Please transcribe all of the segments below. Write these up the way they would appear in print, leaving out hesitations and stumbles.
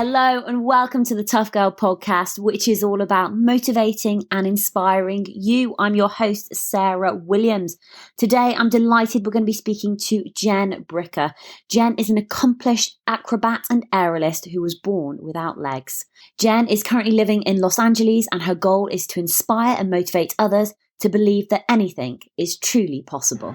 Hello and welcome to the Tough Girl podcast, which is all about motivating and inspiring you. I'm your host, Sarah Williams. Today, I'm delighted we're going to be speaking to Jen Bricker. Jen is an accomplished acrobat and aerialist who was born without legs. Jen is currently living in Los Angeles, and her goal is to inspire and motivate others to believe that anything is truly possible.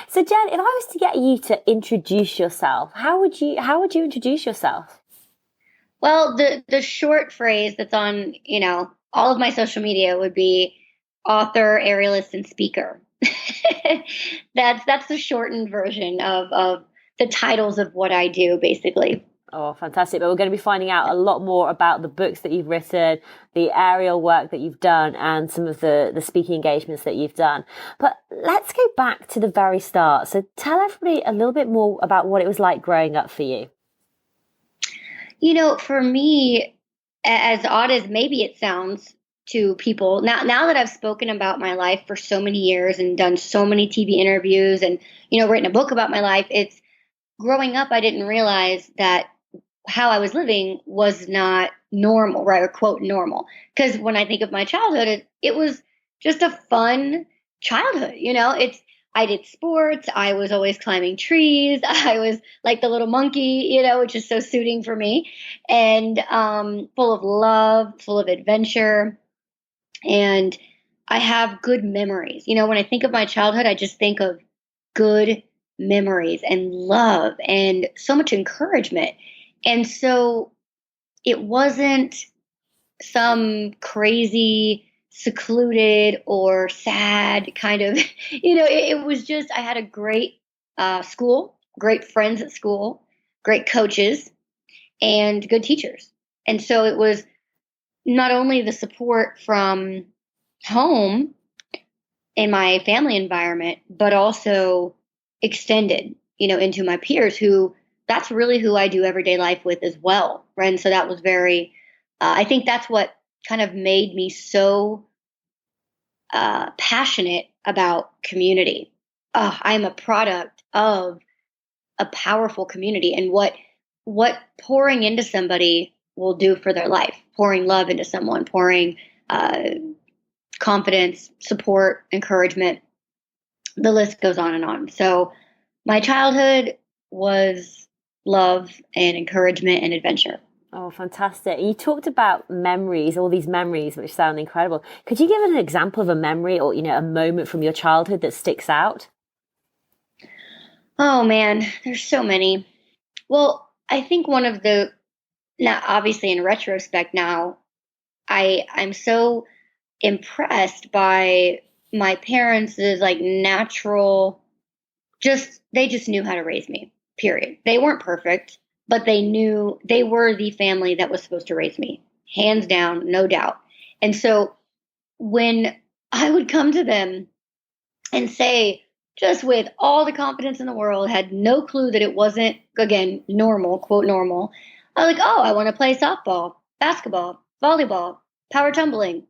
So Jen, if I was to get you to introduce yourself, how would you introduce yourself? Well, the short phrase that's on, all of my social media would be author, aerialist, and speaker. That's the shortened version of the titles of what I do, basically. Oh, fantastic. But we're going to be finding out a lot more about the books that you've written, the aerial work that you've done, and some of the speaking engagements that you've done. But let's go back to the very start. So tell everybody a little bit more about what it was like growing up for you. For me, as odd as maybe it sounds to people, now that I've spoken about my life for so many years and done so many TV interviews and, written a book about my life, it's growing up, I didn't realize that how I was living was not normal, right? Or quote normal. Because when I think of my childhood, it was just a fun childhood. I did sports. I was always climbing trees. I was like the little monkey, which is so suiting for me, and full of love, full of adventure. And I have good memories. When I think of my childhood, I just think of good memories and love and so much encouragement. And so it wasn't some crazy, secluded or sad kind of, it was just, I had a great school, great friends at school, great coaches, and good teachers. And so it was not only the support from home in my family environment, but also extended, into my peers who that's really who I do everyday life with as well. Right. And so that was very, I think that's what kind of made me so passionate about community. I am a product of a powerful community and what pouring into somebody will do for their life, pouring love into someone, pouring confidence, support, encouragement. The list goes on and on. So my childhood was love and encouragement and adventure. Oh, fantastic. You talked about memories, all these memories, which sound incredible. Could you give an example of a memory or, a moment from your childhood that sticks out? Oh, man, there's so many. Well, I think one of now obviously in retrospect now, I'm so impressed by my parents' natural, they just knew how to raise me. Period. They weren't perfect, but they knew they were the family that was supposed to raise me, hands down, no doubt. And so when I would come to them and say, just with all the confidence in the world, had no clue that it wasn't, again, normal, quote normal, I was like, oh, I want to play softball, basketball, volleyball, power tumbling.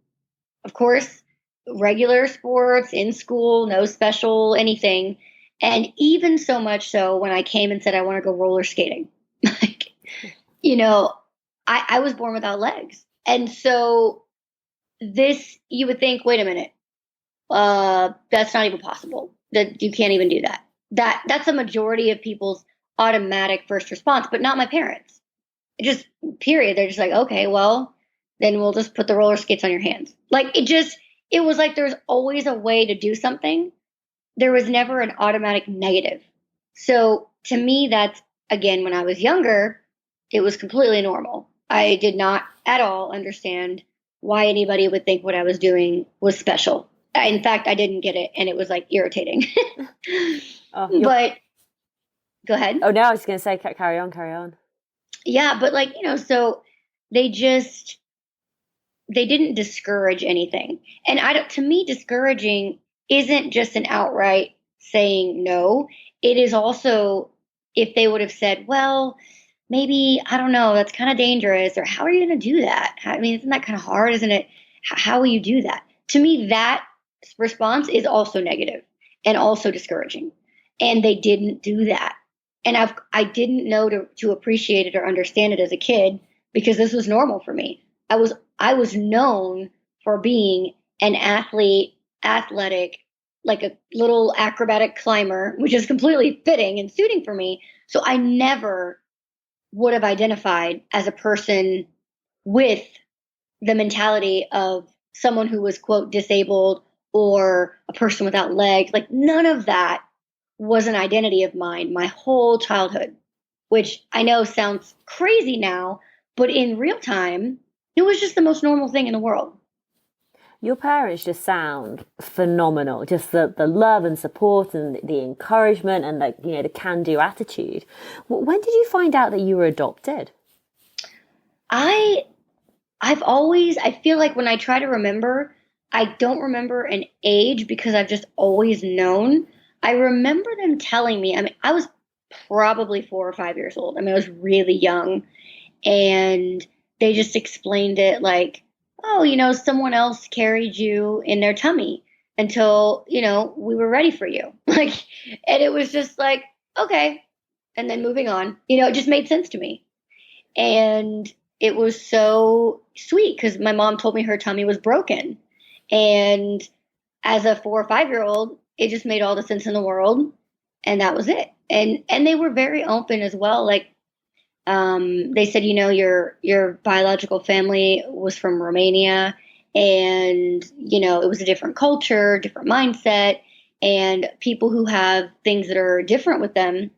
Of course, regular sports in school, no special anything. And even so much so when I came and said, I want to go roller skating, I was born without legs. And so you would think, wait a minute, that's not even possible, that you can't even do that. That's a majority of people's automatic first response, but not my parents. Just period. They're just like, okay, well, then we'll just put the roller skates on your hands. It was like there's always a way to do something. There was never an automatic negative. So to me, that's, again, when I was younger, it was completely normal. I did not at all understand why anybody would think what I was doing was special. In fact, I didn't get it, and it was irritating. But go ahead. Oh, no, I was going to say, carry on. Yeah, but so they didn't discourage anything. And to me, discouraging isn't just an outright saying no. It is also, if they would have said, well, maybe, I don't know, that's kind of dangerous, or how are you going to do that? I mean, isn't that kind of hard, isn't it? How will you do that? To me, that response is also negative and also discouraging. And they didn't do that. And I didn't know to appreciate it or understand it as a kid because this was normal for me. I was known for being an athlete, athletic, like a little acrobatic climber, which is completely fitting and suiting for me. So I never would have identified as a person with the mentality of someone who was, quote, disabled or a person without legs. Like none of that was an identity of mine my whole childhood, which I know sounds crazy now, but in real time, it was just the most normal thing in the world. Your parents just sound phenomenal. Just the love and support and the encouragement and the can-do attitude. When did you find out that you were adopted? I feel like when I try to remember, I don't remember an age because I've just always known. I remember them telling me, I mean, I was probably 4 or 5 years old. I mean, I was really young. And they just explained it like, oh, someone else carried you in their tummy until, we were ready for you. Like, and it was just like, okay. And then moving on, it just made sense to me. And it was so sweet because my mom told me her tummy was broken. And as a 4 or 5-year-old, it just made all the sense in the world. And that was it. And they were very open as well. Like, they said, your biological family was from Romania and, it was a different culture, different mindset. And people who have things that are different with them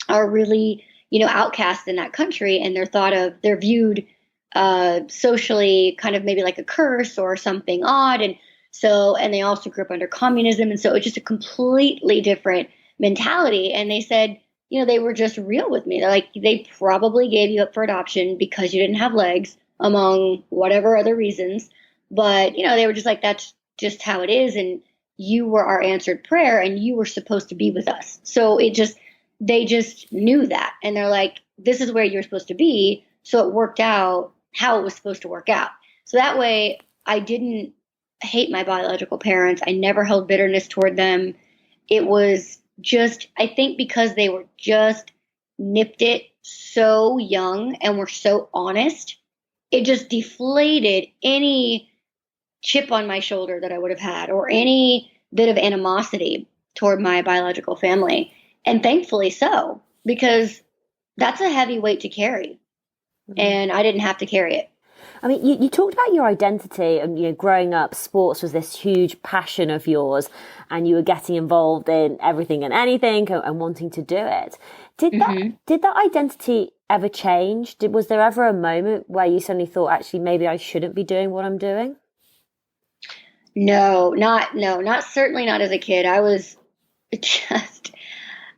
are really, outcast in that country. And they're viewed socially kind of maybe like a curse or something odd. And they also grew up under communism. And so it's just a completely different mentality. And they said, they were just real with me. They're like, they probably gave you up for adoption because you didn't have legs, among whatever other reasons. But, they were just like, that's just how it is. And you were our answered prayer and you were supposed to be with us. So they just knew that. And they're like, this is where you're supposed to be. So it worked out how it was supposed to work out. So that way I didn't hate my biological parents. I never held bitterness toward them. It was just, I think because they were just nipped it so young and were so honest, it just deflated any chip on my shoulder that I would have had or any bit of animosity toward my biological family. And thankfully so, because that's a heavy weight to carry. Mm-hmm. And I didn't have to carry it. I mean, you talked about your identity and, growing up, sports was this huge passion of yours and you were getting involved in everything and anything and wanting to do it. Did that identity ever change? Was there ever a moment where you suddenly thought, actually, maybe I shouldn't be doing what I'm doing? No, certainly not as a kid. I was just,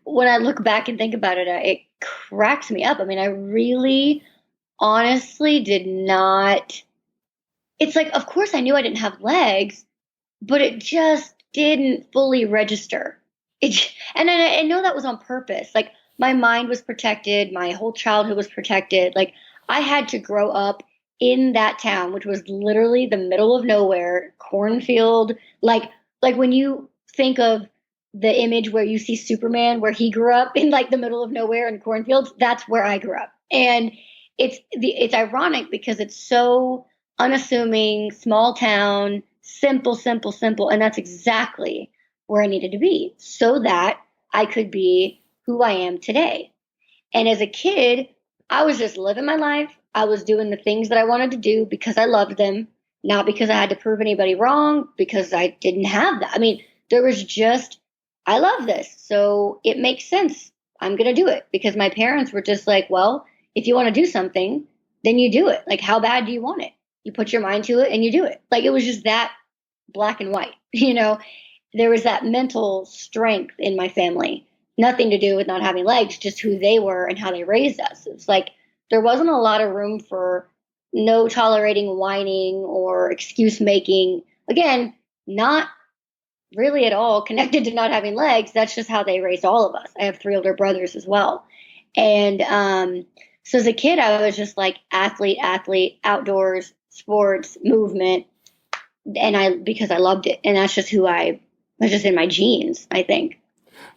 when I look back and think about it, it cracks me up. I mean, I really honestly did not. It's like, of course I knew I didn't have legs, but it just didn't fully register. And I know that was on purpose. Like my mind was protected. My whole childhood was protected. Like I had to grow up in that town, which was literally the middle of nowhere, cornfield. Like when you think of the image where you see Superman, where he grew up in like the middle of nowhere in cornfields, that's where I grew up. And it's ironic because it's so unassuming, small town, simple. And that's exactly where I needed to be so that I could be who I am today. And as a kid, I was just living my life. I was doing the things that I wanted to do because I loved them, not because I had to prove anybody wrong, because I didn't have that. I mean, there was just, I love this. So it makes sense. I'm going to do it because my parents were just like, well, if you want to do something, then you do it. Like, how bad do you want it? You put your mind to it and you do it. Like, it was just that black and white, There was that mental strength in my family. Nothing to do with not having legs, just who they were and how they raised us. It's like there wasn't a lot of room for no tolerating whining or excuse making. Again, not really at all connected to not having legs. That's just how they raised all of us. I have 3 older brothers as well. And so as a kid, I was just like athlete, outdoors, sports, movement. because I loved it. And that's just who I was, just in my genes, I think.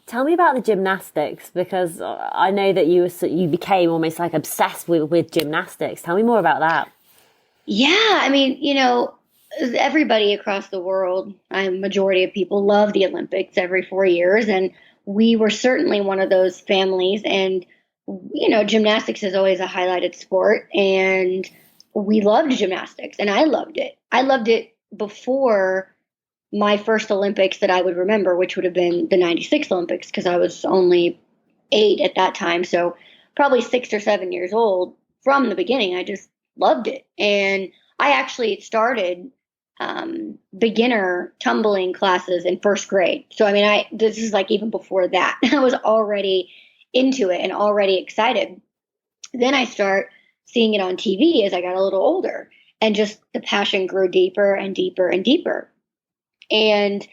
Tell me about the gymnastics, because I know that you became almost like obsessed with gymnastics. Tell me more about that. Yeah, I mean, everybody across the world, a majority of people love the Olympics every 4 years, and we were certainly one of those families. And gymnastics is always a highlighted sport, and we loved gymnastics, and I loved it. I loved it before my first Olympics that I would remember, which would have been the '96 Olympics, because I was only 8 at that time. So probably 6 or 7 years old. From the beginning, I just loved it. And I actually started beginner tumbling classes in first grade. So, I mean, this is like even before that. I was already into it and already excited. Then I start seeing it on TV as I got a little older, and just the passion grew deeper and deeper and deeper. And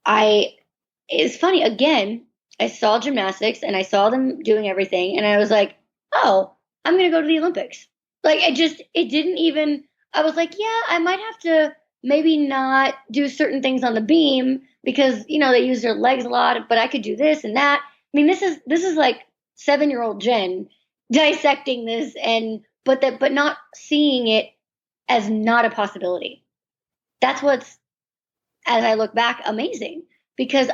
it's funny, again, I saw gymnastics and I saw them doing everything, and I was like, oh, I'm going to go to the Olympics. Like, it didn't even, I was like, yeah, I might have to maybe not do certain things on the beam because, they use their legs a lot, but I could do this and that. I mean, this is like 7-year-old Jen dissecting this, but not seeing it as not a possibility. That's what's, as I look back, amazing, because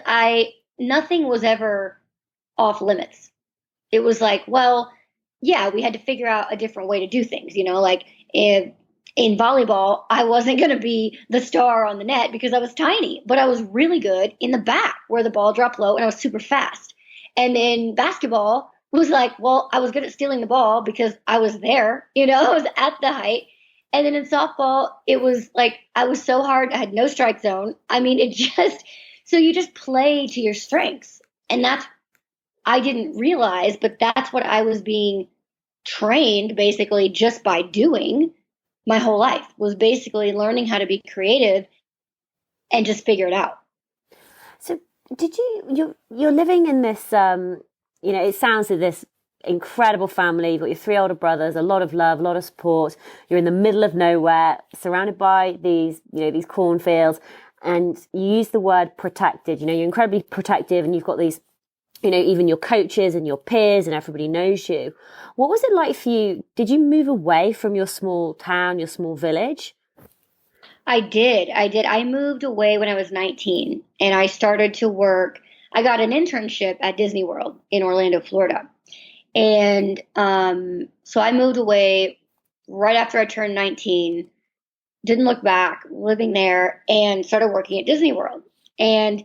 nothing was ever off limits. It was like, well, yeah, we had to figure out a different way to do things, like in volleyball, I wasn't going to be the star on the net because I was tiny, but I was really good in the back where the ball dropped low, and I was super fast. And in basketball, it was like, well, I was good at stealing the ball because I was there, I was at the height. And then in softball, it was like, I was so hard, I had no strike zone. I mean, so you just play to your strengths. And I didn't realize, but that's what I was being trained basically just by doing my whole life, was basically learning how to be creative and just figure it out. So you're living in this, it sounds like this incredible family. You've got your 3 older brothers, a lot of love, a lot of support. You're in the middle of nowhere, surrounded by these cornfields, and you use the word protected. You're incredibly protective, and you've got these, even your coaches and your peers and everybody knows you. What was it like for you? Did you move away from your small town, your small village? I did. I moved away when I was 19, and I started to work. I got an internship at Disney World in Orlando, Florida. And so I moved away right after I turned 19, didn't look back, living there, and started working at Disney World. And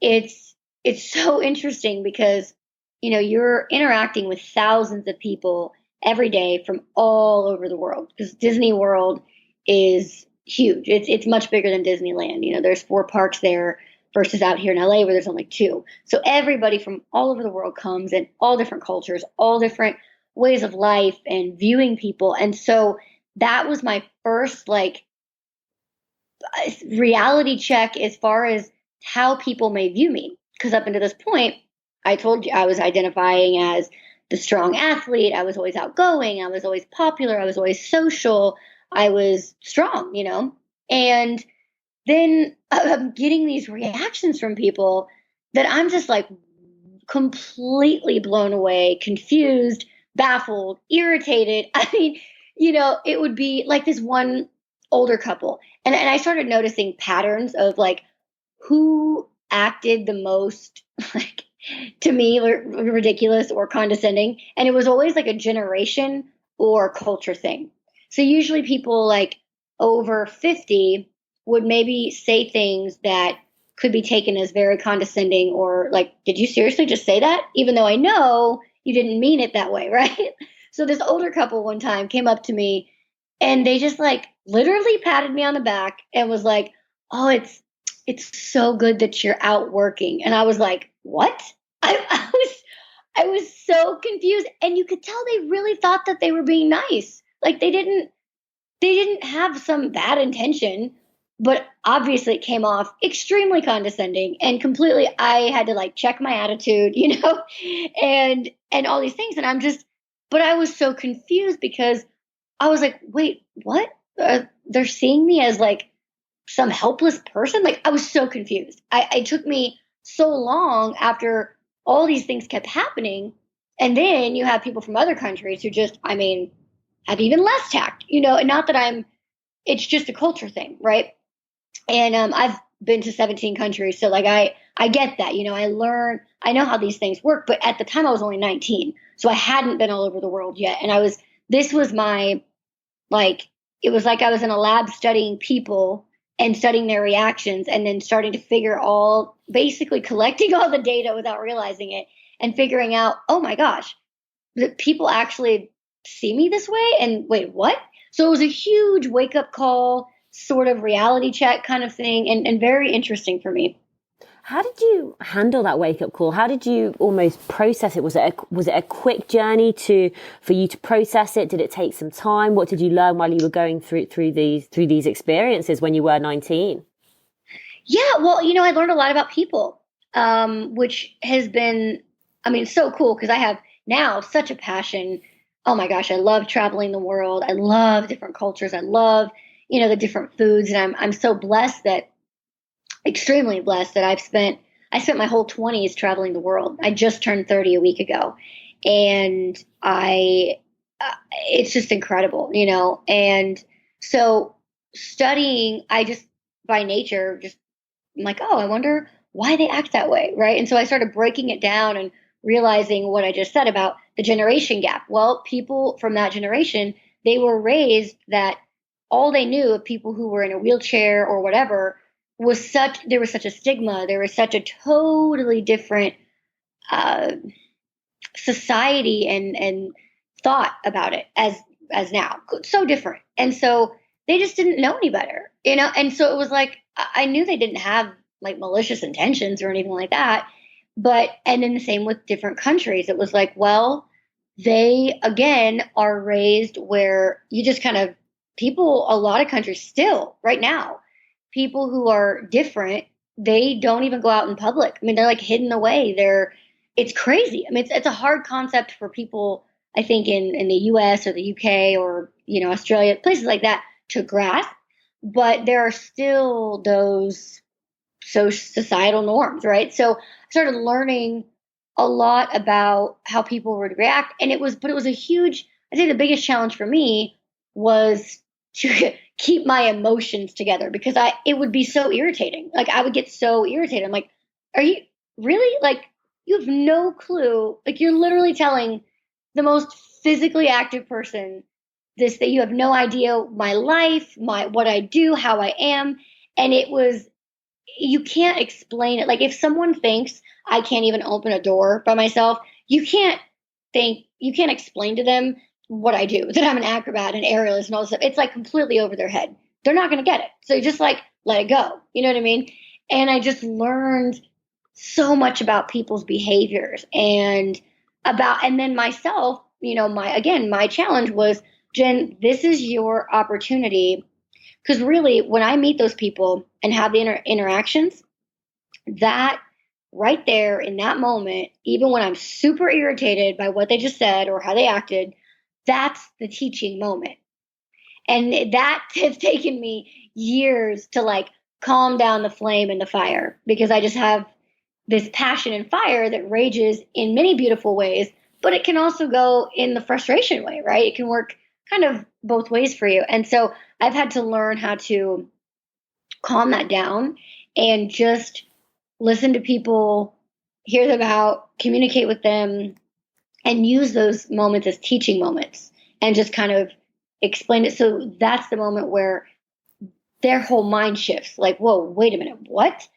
it's so interesting because, you're interacting with thousands of people every day from all over the world, because Disney World is huge. It's much bigger than Disneyland. There's 4 parks there versus out here in LA where there's only 2. So everybody from all over the world comes, and all different cultures, all different ways of life and viewing people. And so that was my first reality check as far as how people may view me. Because up until this point, I told you I was identifying as the strong athlete. I was always outgoing. I was always popular. I was always social. I was strong, and then I'm getting these reactions from people that I'm just like completely blown away, confused, baffled, irritated. I mean, it would be like this one older couple. And I started noticing patterns of like who acted the most like to me ridiculous or condescending. And it was always like a generation or culture thing. So usually people like over 50 would maybe say things that could be taken as very condescending, or like, did you seriously just say that? Even though I know you didn't mean it that way, right? So this older couple one time came up to me, and they just like literally patted me on the back and was like, oh, it's so good that you're out working. And I was like, what? I was so confused. And you could tell they really thought that they were being nice. Like they didn't have some bad intention, but obviously it came off extremely condescending and completely, I had to like check my attitude, and all these things. And but I was so confused because I was like, wait, what? They're seeing me as like some helpless person. Like, I was so confused. It took me so long after all these things kept happening. And then you have people from other countries who just, I mean, have even less tact, and not that it's just a culture thing, right? And I've been to 17 countries. So like, I get that, I know how these things work, but at the time I was only 19. So I hadn't been all over the world yet. And this was my, like, it was like I was in a lab studying people and studying their reactions and then starting to basically collecting all the data without realizing it and figuring out, oh my gosh, that people actually see me this way. And wait, what? So it was a huge wake up call, sort of reality check kind of thing, and very interesting for me. How did you handle that wake up call? How did you almost process it? Was it a quick journey for you to process it? Did it take some time? What did you learn while you were going through these experiences when you were 19? Yeah, well, I learned a lot about people, which has been, so cool because I have now such a passion. Oh my gosh, I love traveling the world. I love different cultures. I love, the different foods, and I'm so blessed extremely blessed that I spent my whole 20s traveling the world. I just turned 30 a week ago, and it's just incredible, and so studying, I just by nature, I'm like, oh, I wonder why they act that way. Right. And so I started breaking it down and realizing what I just said about the generation gap. Well, people from that generation, they were raised that all they knew of people who were in a wheelchair or whatever there was such a stigma. There was such a totally different society and thought about it as now. So different. And so they just didn't know any better, And so it was like, I knew they didn't have like malicious intentions or anything like that. And then the same with different countries. It was like, well, they again are raised where you just kind of a lot of countries still right now, people who are different, they don't even go out in public. They're like hidden away. It's crazy. It's a hard concept for people, I think, in the US or the UK or, Australia, places like that to grasp. But there are still those societal norms, right? So I started learning a lot about how people would react. And it was a huge, I think the biggest challenge for me was to keep my emotions together because it would be so irritating. Like I would get so irritated. I'm like, are you really, like, you have no clue. Like you're literally telling the most physically active person this, that you have no idea my life, what I do, how I am. And you can't explain it. Like if someone thinks I can't even open a door by myself, you can't explain to them what I do, that I'm an acrobat, an aerialist, and all this stuff. It's like completely over their head. They're not going to get it. So you just like let it go. You know what I mean? And I just learned so much about people's behaviors and then myself, my challenge was, Jen, this is your opportunity. Because really, when I meet those people and have the interactions, that right there in that moment, even when I'm super irritated by what they just said or how they acted, that's the teaching moment. And that has taken me years to like calm down the flame and the fire, because I just have this passion and fire that rages in many beautiful ways, but it can also go in the frustration way, right? It can work kind of both ways for you. And so I've had to learn how to calm that down and just listen to people, hear them out, communicate with them, and use those moments as teaching moments and just kind of explain it. So that's the moment where their whole mind shifts. Like, whoa, wait a minute, what?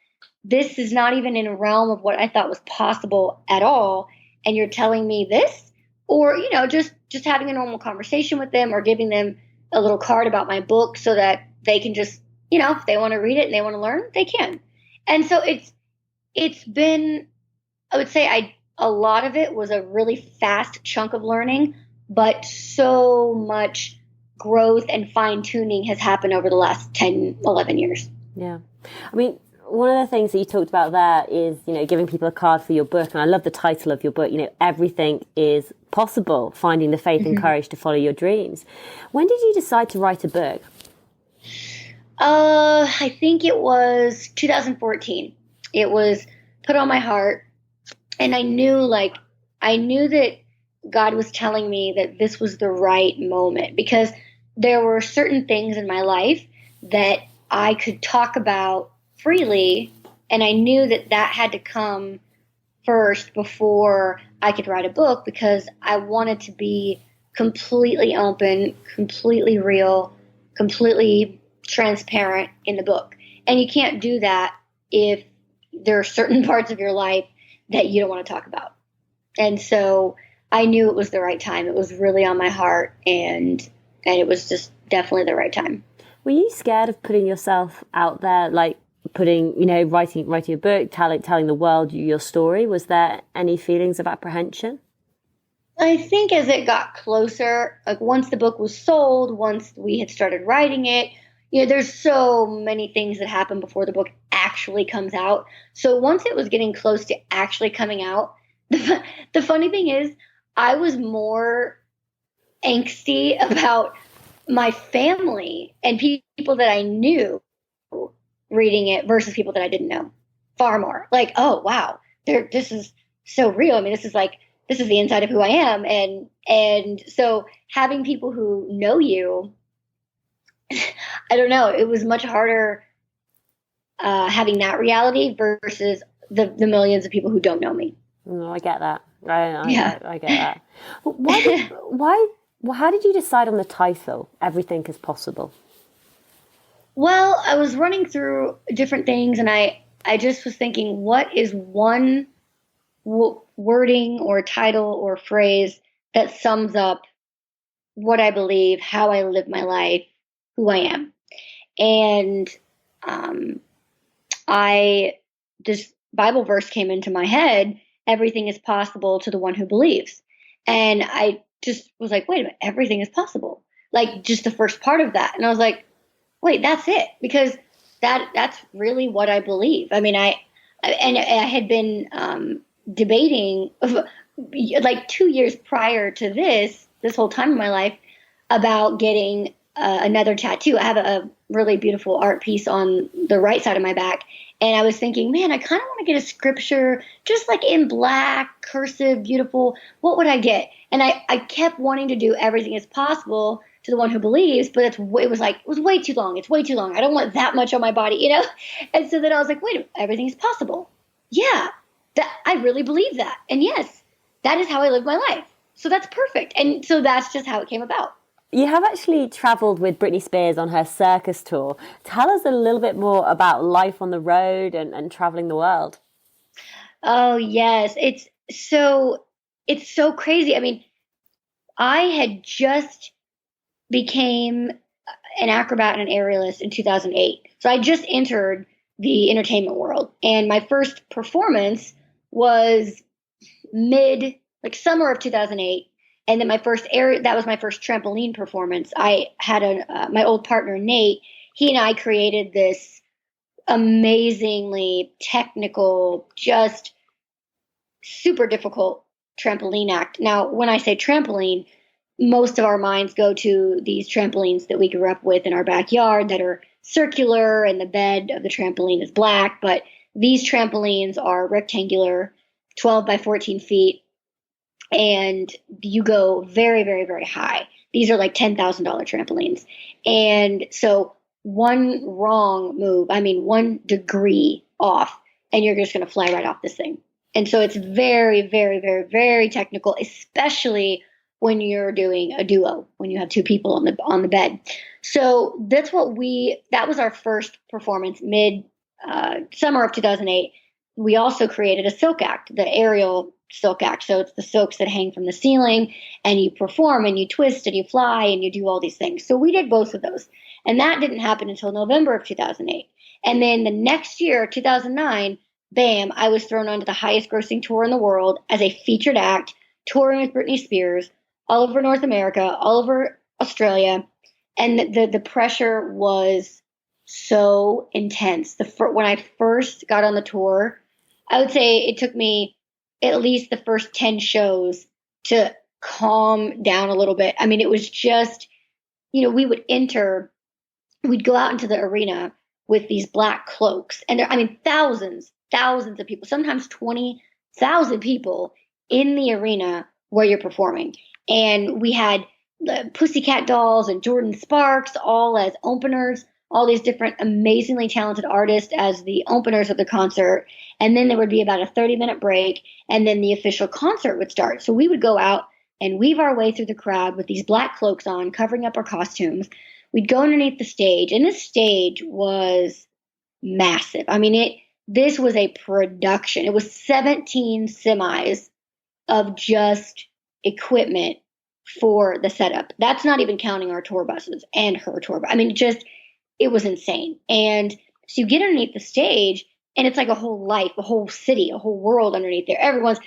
This is not even in a realm of what I thought was possible at all. And you're telling me this? Or, just having a normal conversation with them or giving them a little card about my book so that they can just, if they want to read it and they want to learn, they can. And so it's been, I would say a lot of it was a really fast chunk of learning, but so much growth and fine tuning has happened over the last 10, 11 years. Yeah. One of the things that you talked about there is, giving people a card for your book. And I love the title of your book, Everything is Possible, Finding the Faith and Courage to Follow Your Dreams. When did you decide to write a book? I think it was 2014. It was put on my heart, and I knew that God was telling me that this was the right moment, because there were certain things in my life that I could talk about freely, and I knew that that had to come first before I could write a book, because I wanted to be completely open, completely real, completely transparent in the book. And you can't do that if there are certain parts of your life that you don't want to talk about. And so I knew it was the right time. It was really on my heart, and it was just definitely the right time. Were you scared of putting yourself out there, like putting, writing a book, telling the world your story? Was there any feelings of apprehension? I think as it got closer, like once the book was sold, once we had started writing it, there's so many things that happen before the book actually comes out. So once it was getting close to actually coming out, the funny thing is, I was more angsty about my family and people that I knew reading it versus people that I didn't know. Far more. Like, oh wow, this is so real. I mean, this is the inside of who I am, and so having people who know you, I don't know, it was much harder having that reality versus the millions of people who don't know me. I get that. I get that. How did you decide on the title, Everything is Possible? Well, I was running through different things, and I just was thinking, what is one wording or title or phrase that sums up what I believe, how I live my life, who I am. And this Bible verse came into my head: everything is possible to the one who believes. And I just was like, wait a minute, everything is possible. Like just the first part of that. And I was like, wait, that's it. Because that's really what I believe. I mean, I had been debating like 2 years prior to this whole time in my life, about getting another tattoo. I have a really beautiful art piece on the right side of my back. And I was thinking, man, I kind of want to get a scripture just like in black, cursive, beautiful. What would I get? And I kept wanting to do everything is possible to the one who believes, but it was way too long. It's way too long. I don't want that much on my body, And so then I was like, wait, everything is possible. Yeah, I really believe that. And yes, that is how I live my life. So that's perfect. And so that's just how it came about. You have actually travelled with Britney Spears on her circus tour. Tell us a little bit more about life on the road and travelling the world. Oh, yes. It's so crazy. I mean, I had just became an acrobat and an aerialist in 2008. So I just entered the entertainment world. And my first performance was like summer of 2008. And then that was my first trampoline performance. I had my old partner, Nate. He and I created this amazingly technical, just super difficult trampoline act. Now, when I say trampoline, most of our minds go to these trampolines that we grew up with in our backyard that are circular, and the bed of the trampoline is black. But these trampolines are rectangular, 12 by 14 feet, and you go very, very, very high. These are like $10,000 trampolines. And so one wrong move, I mean, 1 degree off, and you're just going to fly right off this thing. And so it's very, very, very, very technical, especially when you're doing a duo, when you have 2 people on the bed. So that was our first performance summer of 2008. We also created a silk act, the aerial silk act. So it's the silks that hang from the ceiling, and you perform and you twist and you fly and you do all these things. So we did both of those. And that didn't happen until November of 2008. And then the next year, 2009, bam, I was thrown onto the highest grossing tour in the world as a featured act, touring with Britney Spears all over North America, all over Australia. And the pressure was so intense. When I first got on the tour, I would say it took me at least the first 10 shows to calm down a little bit. I mean, it was just, we would enter we'd go out into the arena with these black cloaks. And I mean, thousands of people, sometimes 20,000 people in the arena where you're performing. And we had Pussycat Dolls and Jordan Sparks all as openers, all these different amazingly talented artists as the openers of the concert. And then there would be about a 30-minute break, and then the official concert would start. So we would go out and weave our way through the crowd with these black cloaks on, covering up our costumes. We'd go underneath the stage, and this stage was massive. I mean, this was a production. It was 17 semis of just equipment for the setup. That's not even counting our tour buses and her tour bus. I mean, it was insane. And so you get underneath the stage, and it's like a whole life, a whole city, a whole world underneath there. Everyone's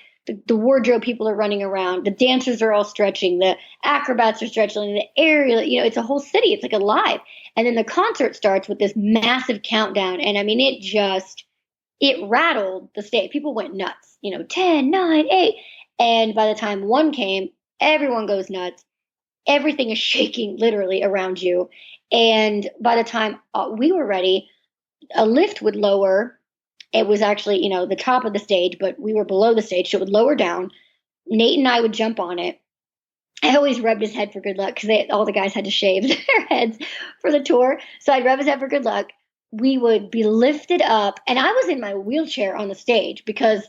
the wardrobe people are running around. The dancers are all stretching. The acrobats are stretching. The aerial, it's a whole city. It's like alive. And then the concert starts with this massive countdown. And I mean, it rattled the stage. People went nuts, 10, 9, 8. And by the time one came, everyone goes nuts. Everything is shaking literally around you. And by the time we were ready, a lift would lower. It was actually, the top of the stage, but we were below the stage, so it would lower down. Nate and I would jump on it. I always rubbed his head for good luck because all the guys had to shave their heads for the tour. So I'd rub his head for good luck. We would be lifted up, and I was in my wheelchair on the stage because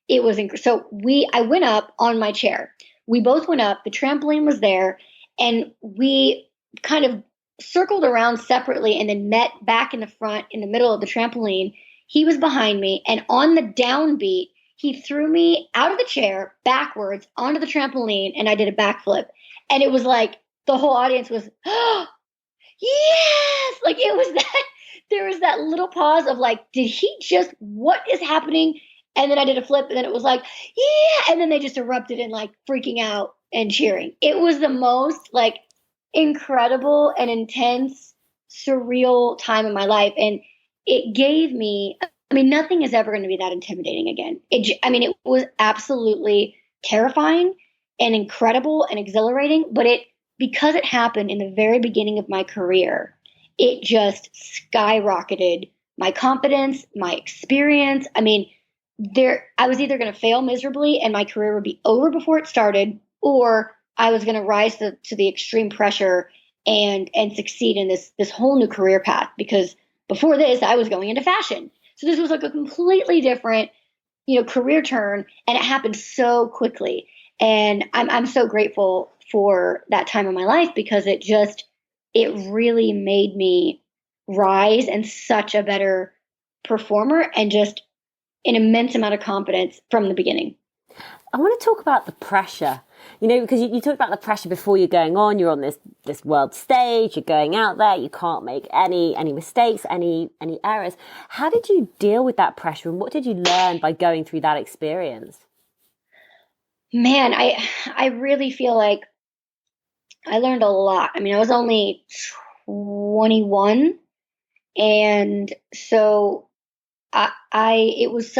it was I went up on my chair. We both went up. The trampoline was there, and we kind of circled around separately and then met back in the front in the middle of the trampoline. He was behind me, and on the downbeat, he threw me out of the chair backwards onto the trampoline, and I did a backflip. And it was like the whole audience was, oh, yes! Like it was that, there was that little pause of like, what is happening? And then I did a flip, and then it was like, yeah! And then they just erupted in like freaking out and cheering. It was the most like incredible and intense, surreal time in my life. And it gave me, nothing is ever going to be that intimidating again. It was absolutely terrifying and incredible and exhilarating, but because it happened in the very beginning of my career, it just skyrocketed my confidence, my experience. I was either going to fail miserably and my career would be over before it started, or I was going to rise to the extreme pressure and succeed in this whole new career path, because before this, I was going into fashion. So this was like a completely different, career turn, and it happened so quickly. And I'm so grateful for that time in my life, because it really made me rise and such a better performer, and just an immense amount of confidence from the beginning. I want to talk about the pressure, because you talked about the pressure before you're going on. You're on this world stage. You're going out there. You can't make any mistakes, any errors. How did you deal with that pressure, and what did you learn by going through that experience? Man, I really feel like I learned a lot. I was only 21, and so it was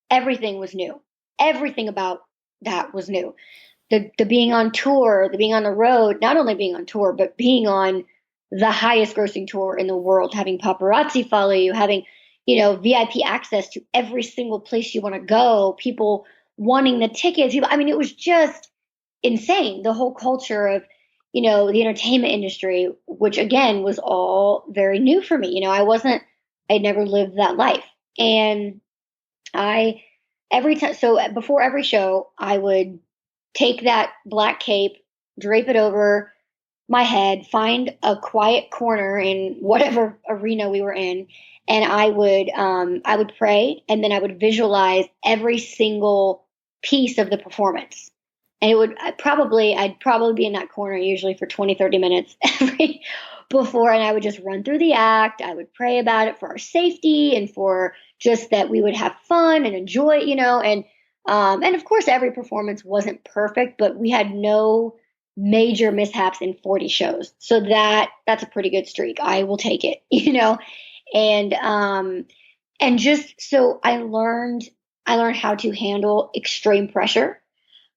everything was new. Everything about that was new. The being on tour, the being on the road, not only being on tour, but being on the highest grossing tour in the world, having paparazzi follow you, having, VIP access to every single place you want to go, people wanting the tickets. It was just insane. The whole culture of, the entertainment industry, which again was all very new for me. I'd never lived that life. And before every show, I would take that black cape, drape it over my head, find a quiet corner in whatever arena we were in, and I would pray, and then I would visualize every single piece of the performance. And I'd probably be in that corner usually for 20, 30 minutes before, and I would just run through the act. I would pray about it for our safety and for just that we would have fun and enjoy, and of course every performance wasn't perfect, but we had no major mishaps in 40 shows. So that's a pretty good streak. I will take it, and just, so I learned how to handle extreme pressure.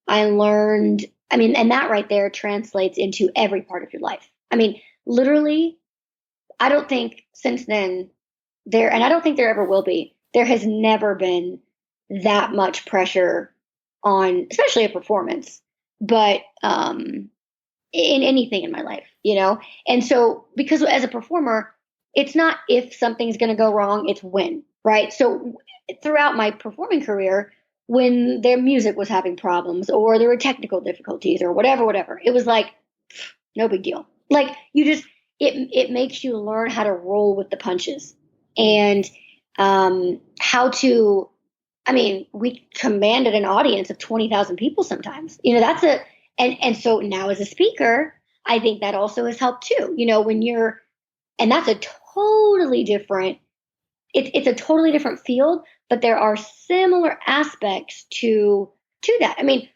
I learned, and that right there translates into every part of your life. Literally, I don't think since then and I don't think there ever will be, there has never been that much pressure on, especially a performance, but in anything in my life, And so, because as a performer, it's not if something's going to go wrong, it's when, right? So, throughout my performing career, when their music was having problems or there were technical difficulties or whatever, it was like, no big deal. Like, it makes you learn how to roll with the punches and how to, I mean, we commanded an audience of 20,000 people sometimes. And so now as a speaker, I think that also has helped too. And that's a totally different, it's a totally different field, but there are similar aspects to that. I mean,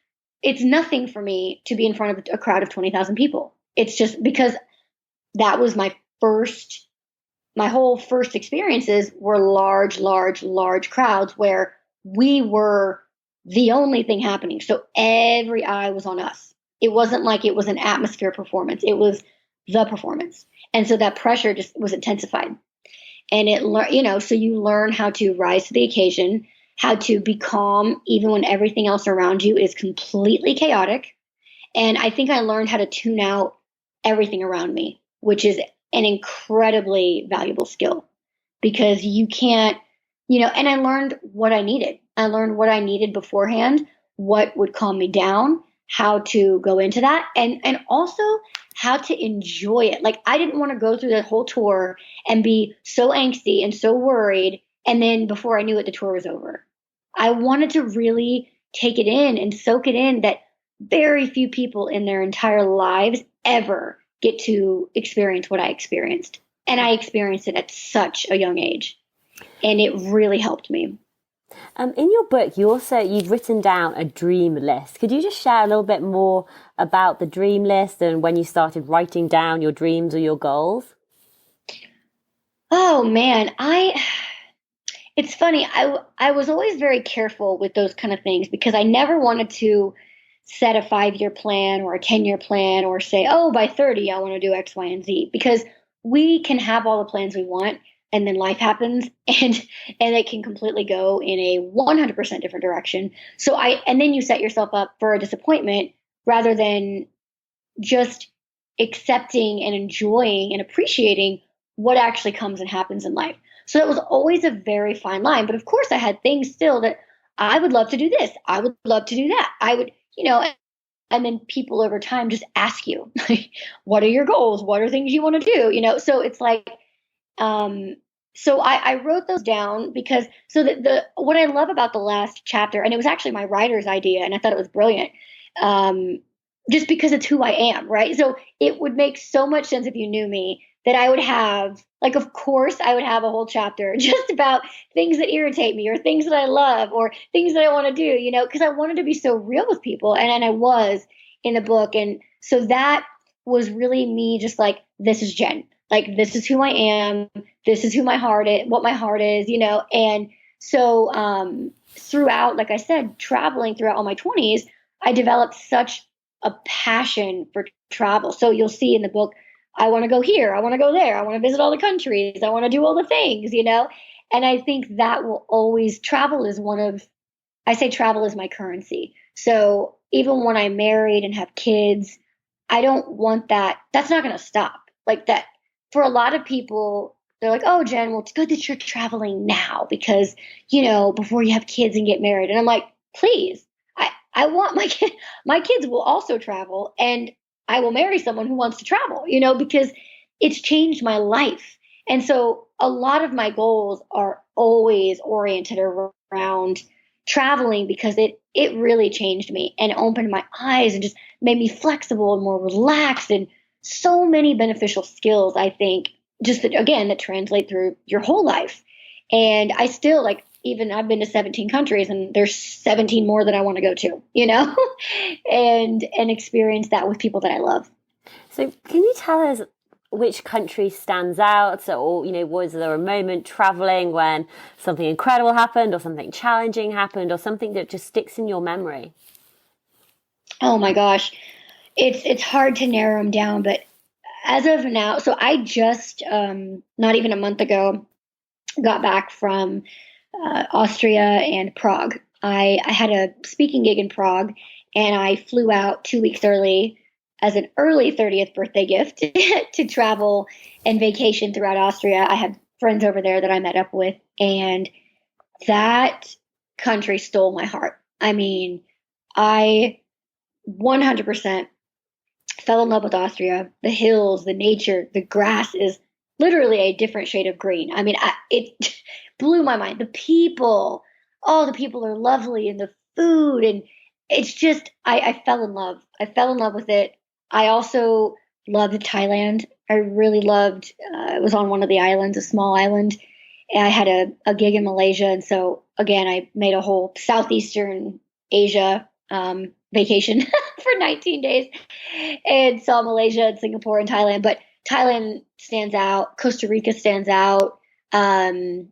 it's nothing for me to be in front of a crowd of 20,000 people. It's just because that was my whole first experiences were large crowds where we were the only thing happening. So every eye was on us. It wasn't like it was an atmosphere performance. It was the performance. And so that pressure just was intensified. And so you learn how to rise to the occasion, how to be calm, even when everything else around you is completely chaotic. And I think I learned how to tune out everything around me, which is an incredibly valuable skill because you can't, and I learned what I needed. I learned what I needed beforehand, what would calm me down, how to go into that, and also how to enjoy it. Like, I didn't want to go through the whole tour and be so angsty and so worried. And then before I knew it, the tour was over. I wanted to really take it in and soak it in that very few people in their entire lives ever get to experience what I experienced. And I experienced it at such a young age. And it really helped me. In your book, you've written down a dream list. Could you just share a little bit more about the dream list and when you started writing down your dreams or your goals? Oh man, it's funny. I was always very careful with those kind of things because I never wanted to set a 5-year plan or a 10-year plan or say, oh, by 30, I want to do X, Y, and Z, because we can have all the plans we want. And then life happens and it can completely go in a 100% different direction. And then you set yourself up for a disappointment rather than just accepting and enjoying and appreciating what actually comes and happens in life. So that was always a very fine line. But of course I had things still that I would love to do this. I would love to do that. I would, and then people over time just ask you, what are your goals? What are things you want to do? So it's like, so I wrote those down because what I love about the last chapter, and it was actually my writer's idea, and I thought it was brilliant, just because it's who I am, right? So it would make so much sense if you knew me that I would have, like, of course, I would have a whole chapter just about things that irritate me or things that I love or things that I want to do, because I wanted to be so real with people, and I was in the book, and so that was really me, just like, this is Jen. Like, this is who I am. This is what my heart is, And so throughout, like I said, traveling throughout all my 20s, I developed such a passion for travel. So you'll see in the book, I want to go here. I want to go there. I want to visit all the countries. I want to do all the things, And I think that will always, travel is travel is my currency. So even when I'm married and have kids, I don't want that. That's not going to stop. Like that. For a lot of people, they're like, oh, Jen, well, it's good that you're traveling now because, before you have kids and get married. And I'm like, please, I want my kids will also travel, and I will marry someone who wants to travel, because it's changed my life. And so a lot of my goals are always oriented around traveling because it really changed me and opened my eyes and just made me flexible and more relaxed, and so many beneficial skills, I think, just that translate through your whole life. And I still, I've been to 17 countries and there's 17 more that I want to go to, and experience that with people that I love. So can you tell us which country stands out? So, was there a moment traveling when something incredible happened or something challenging happened or something that just sticks in your memory? Oh my gosh. It's hard to narrow them down, but as of now, so I just, not even a month ago, got back from Austria and Prague. I had a speaking gig in Prague, and I flew out 2 weeks early as an early 30th birthday gift to travel and vacation throughout Austria. I had friends over there that I met up with, and that country stole my heart. I mean, I 100% fell in love with Austria. The hills, the nature, the grass is literally a different shade of green. I mean, it blew my mind. The people, all the people are lovely, and the food, and it's just, I fell in love. I fell in love with it. I also loved Thailand. I really loved, it was on one of the islands, a small island. And I had a gig in Malaysia. And so, again, I made a whole Southeastern Asia vacation for 19 days and saw Malaysia and Singapore and Thailand. But Thailand stands out. Costa Rica stands out. And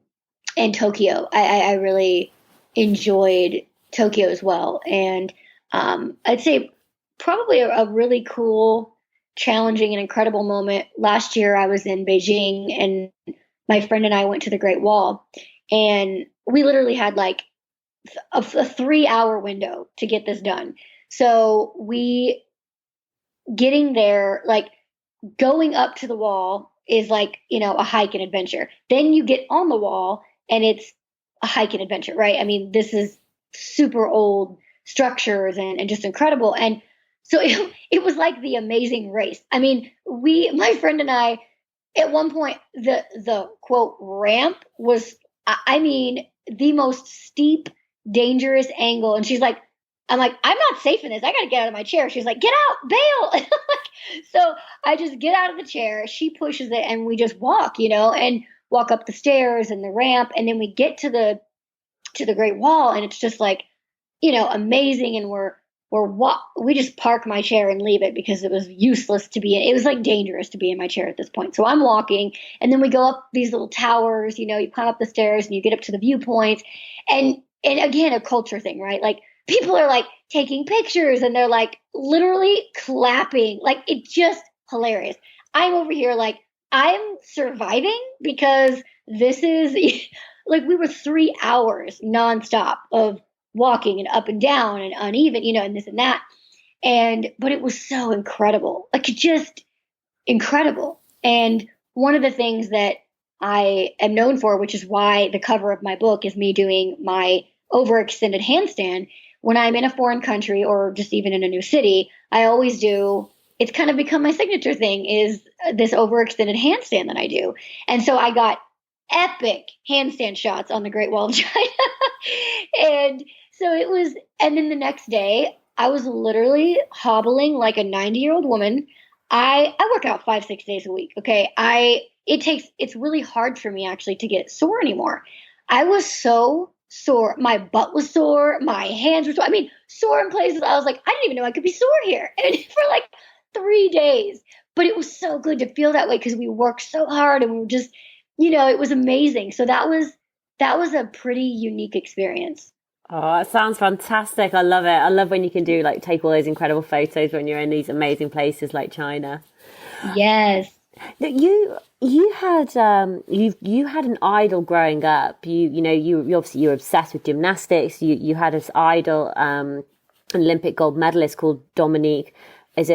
Tokyo. I really enjoyed Tokyo as well. And I'd say probably a really cool, challenging, and incredible moment. Last year, I was in Beijing, and my friend and I went to the Great Wall. And we literally had like a 3-hour window to get this done. So we getting there, like going up to the wall is like, a hike and adventure. Then you get on the wall and it's a hike and adventure, right? I mean, this is super old structures and just incredible. And so it was like the Amazing Race. I mean, my friend and I, at one point, the quote ramp was, I mean, the most steep, dangerous angle. And she's like, I'm like, I'm not safe in this. I got to get out of my chair. She's like, get out, bail. So I just get out of the chair. She pushes it, and we just walk, and walk up the stairs and the ramp. And then we get to the Great Wall, and it's just like, amazing. And we just park my chair and leave it because it was useless to be in. It was like dangerous to be in my chair at this point. So I'm walking, and then we go up these little towers, you climb up the stairs and you get up to the viewpoints. And again, a culture thing, right? Like people are like taking pictures, and they're like literally clapping. Like it's just hilarious. I'm over here like I'm surviving because this is like we were 3 hours nonstop of walking and up and down and uneven, and this and that. But it was so incredible, like just incredible. And one of the things that I am known for, which is why the cover of my book is me doing my overextended handstand. When I'm in a foreign country or just even in a new city, I always do. It's kind of become my signature thing is this overextended handstand that I do. And so I got epic handstand shots on the Great Wall of China. And so it was, and then the next day I was literally hobbling like a 90-year-old woman. I work out 5-6 days a week. Okay. It's really hard for me actually to get sore anymore. I was so sore. My butt was sore. My hands were sore. I mean, sore in places. I was like, I didn't even know I could be sore here. And for like 3 days, but it was so good to feel that way because we worked so hard and we were just, it was amazing. So that was a pretty unique experience. Oh, it sounds fantastic. I love it. I love when you can do like take all those incredible photos when you're in these amazing places like China. Yes. You had an idol growing up. You obviously you were obsessed with gymnastics. You had this idol, Olympic gold medalist called Dominique.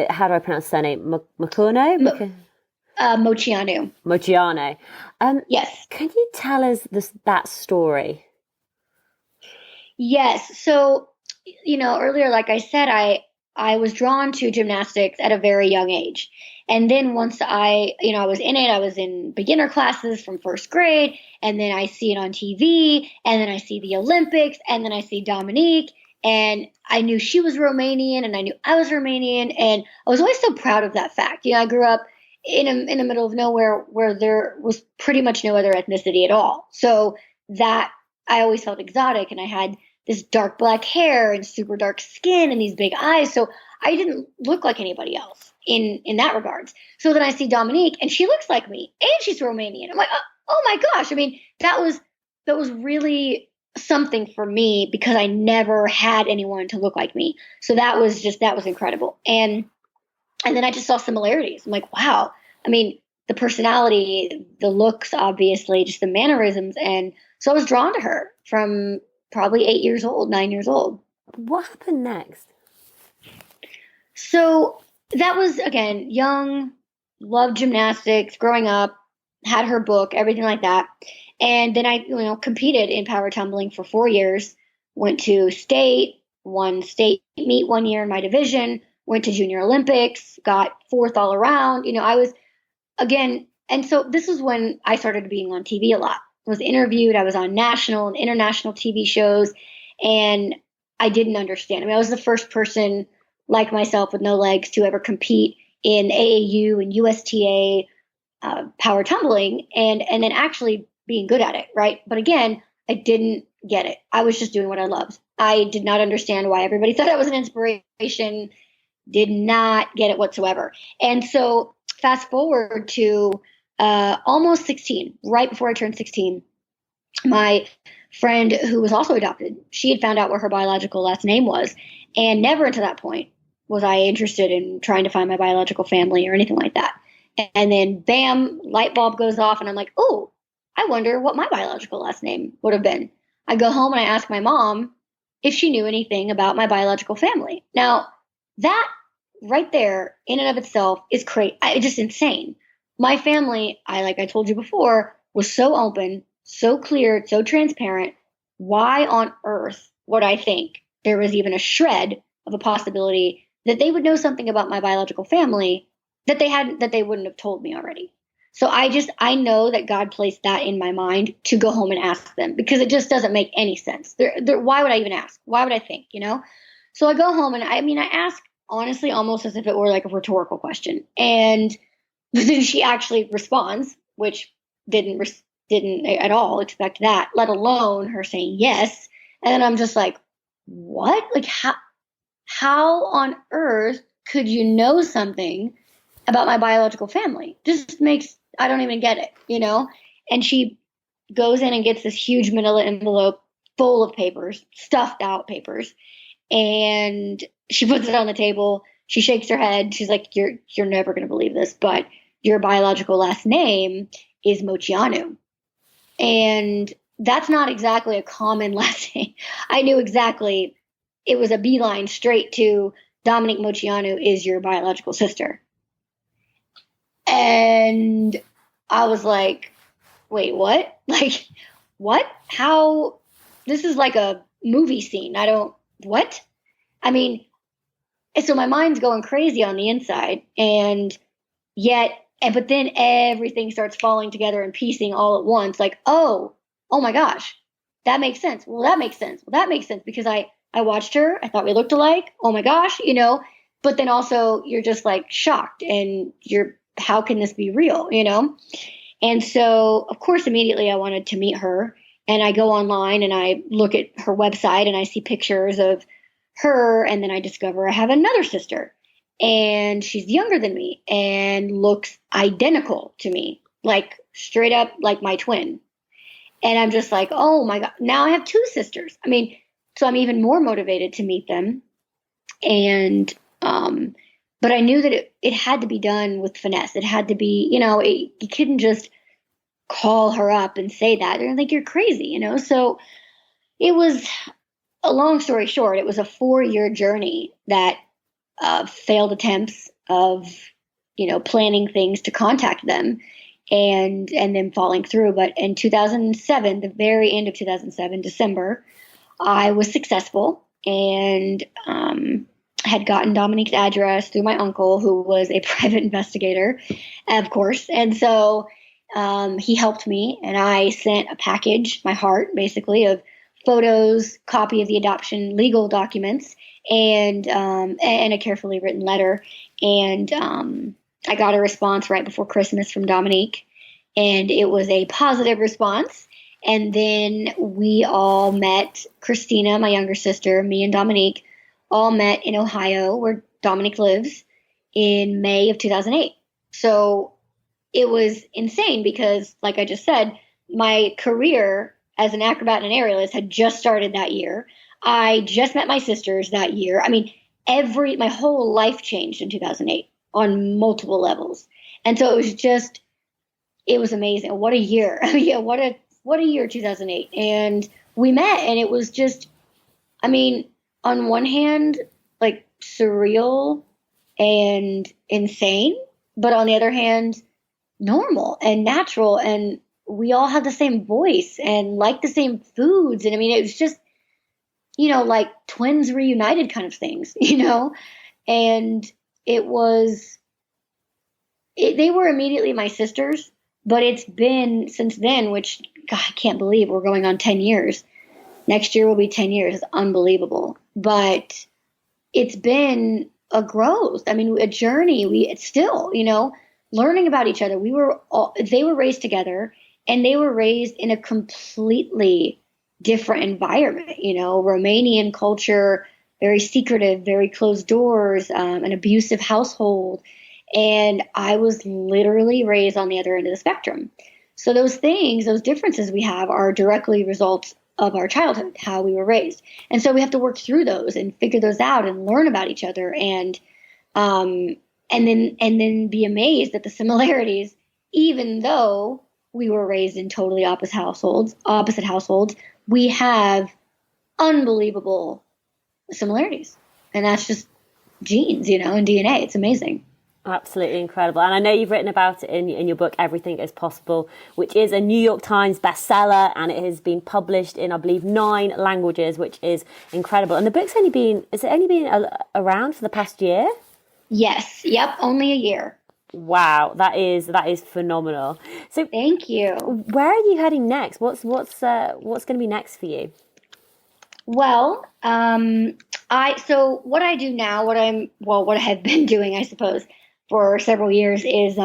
How do I pronounce her name? Moceanu? Moceanu. Moceanu. Yes. Can you tell us that story? Yes. So, earlier, like I said, I was drawn to gymnastics at a very young age. And then once I was in it, I was in beginner classes from first grade, and then I see it on TV, and then I see the Olympics, and then I see Dominique, and I knew she was Romanian, and I knew I was Romanian, and I was always so proud of that fact. I grew up in the middle of nowhere where there was pretty much no other ethnicity at all. So that I always felt exotic, and I had this dark black hair and super dark skin and these big eyes. So I didn't look like anybody else in that regards. So then I see Dominique, and she looks like me, and she's Romanian. I'm like, oh my gosh. I mean, that was really something for me because I never had anyone to look like me. So that was incredible. And then I just saw similarities. I'm like, wow, I mean, the personality, the looks, obviously, just the mannerisms. And so I was drawn to her from probably 8 years old, 9 years old. What happened next? So that was, again, young, loved gymnastics, growing up, had her book, everything like that. And then I, competed in power tumbling for 4 years, went to state, won state meet one year in my division, went to Junior Olympics, got fourth all around. I was, again, and so this was when I started being on TV a lot. I was interviewed, I was on national and international TV shows, and I didn't understand. I was the first person like myself with no legs to ever compete in AAU and USTA power tumbling, and then actually being good at it, right? But again, I didn't get it. I was just doing what I loved. I did not understand why everybody thought I was an inspiration, did not get it whatsoever. And so fast forward to almost 16, right before I turned 16, my friend who was also adopted, she had found out what her biological last name was, and never until that point was I interested in trying to find my biological family or anything like that. And then bam, light bulb goes off, and I'm like, oh, I wonder what my biological last name would have been. I go home and I ask my mom if she knew anything about my biological family. Now, that right there in and of itself is crazy. It's just insane. My family, like I told you before, was so open, so clear, so transparent. Why on earth would I think there was even a shred of a possibility that they would know something about my biological family that they wouldn't have told me already? So I know that God placed that in my mind to go home and ask them, because it just doesn't make any sense. Why would I even ask? Why would I think, So I go home and I ask, honestly, almost as if it were like a rhetorical question. And then she actually responds, which didn't at all expect that, let alone her saying yes. And then I'm just like, what? Like, how on earth could you know something about my biological family? I don't even get it, And she goes in and gets this huge manila envelope full of papers, stuffed out papers, and she puts it on the table. She shakes her head. She's like, you're never going to believe this, but your biological last name is Moceanu. And that's not exactly a common last name. I knew exactly it was a beeline straight to Dominique Moceanu is your biological sister. And I was like, wait, what? Like, what? How? This is like a movie scene. What? So my mind's going crazy on the inside, but then everything starts falling together and piecing all at once. Like, oh my gosh, that makes sense. Well, that makes sense. Well, that makes sense because I watched her. I thought we looked alike. Oh my gosh, but then also you're just like shocked and how can this be real? And so of course, immediately I wanted to meet her, and I go online and I look at her website and I see pictures of her. And then I discover I have another sister, and she's younger than me and looks identical to me, like straight up like my twin. And I'm just like, oh my God, now I have two sisters. So I'm even more motivated to meet them. And, but I knew that it had to be done with finesse. It had to be, you couldn't just call her up and say that. They're going to think you're crazy, So it was, a long story short, it was a 4-year journey that failed attempts of, planning things to contact them and then falling through. But in 2007, the very end of 2007, December, I was successful and had gotten Dominique's address through my uncle, who was a private investigator, of course. And so he helped me, and I sent a package, my heart, basically, of photos, copy of the adoption legal documents, and a carefully written letter. And I got a response right before Christmas from Dominique, and it was a positive response. And then we all met, Christina, my younger sister, me and Dominique, all met in Ohio, where Dominique lives, in May of 2008. So it was insane because, like I just said, my career as an acrobat and an aerialist had just started that year. I just met my sisters that year. My whole life changed in 2008. on multiple levels. And so it was amazing. What a year. Yeah, what a year, 2008. And we met, and it was just, I mean, on one hand, like surreal and insane, but on the other hand, normal and natural. And we all had the same voice and like the same foods. And I mean, it was just, like twins reunited kind of things, and they were immediately my sisters, but it's been since then, which God, I can't believe we're going on 10 years. Next year will be 10 years. It's unbelievable. But it's been a growth. I mean, a journey. It's still, learning about each other. They were raised together, and they were raised in a completely different environment, Romanian culture, very secretive, very closed doors, an abusive household. And I was literally raised on the other end of the spectrum. So those differences we have are directly results of our childhood, how we were raised. And so we have to work through those and figure those out and learn about each other and then be amazed at the similarities, even though we were raised in totally opposite households, we have unbelievable similarities. And that's just genes, and DNA. It's amazing. Absolutely incredible. And I know you've written about it in your book, Everything is Possible, which is a New York Times bestseller, and it has been published in, I believe, 9 languages, which is incredible. And the book's only been around for the past year? Yes. Yep. Only a year. Wow. That is phenomenal. So thank you. Where are you heading next? What's going to be next for you? Well, so what I do now, what I have been doing, I suppose, for several years is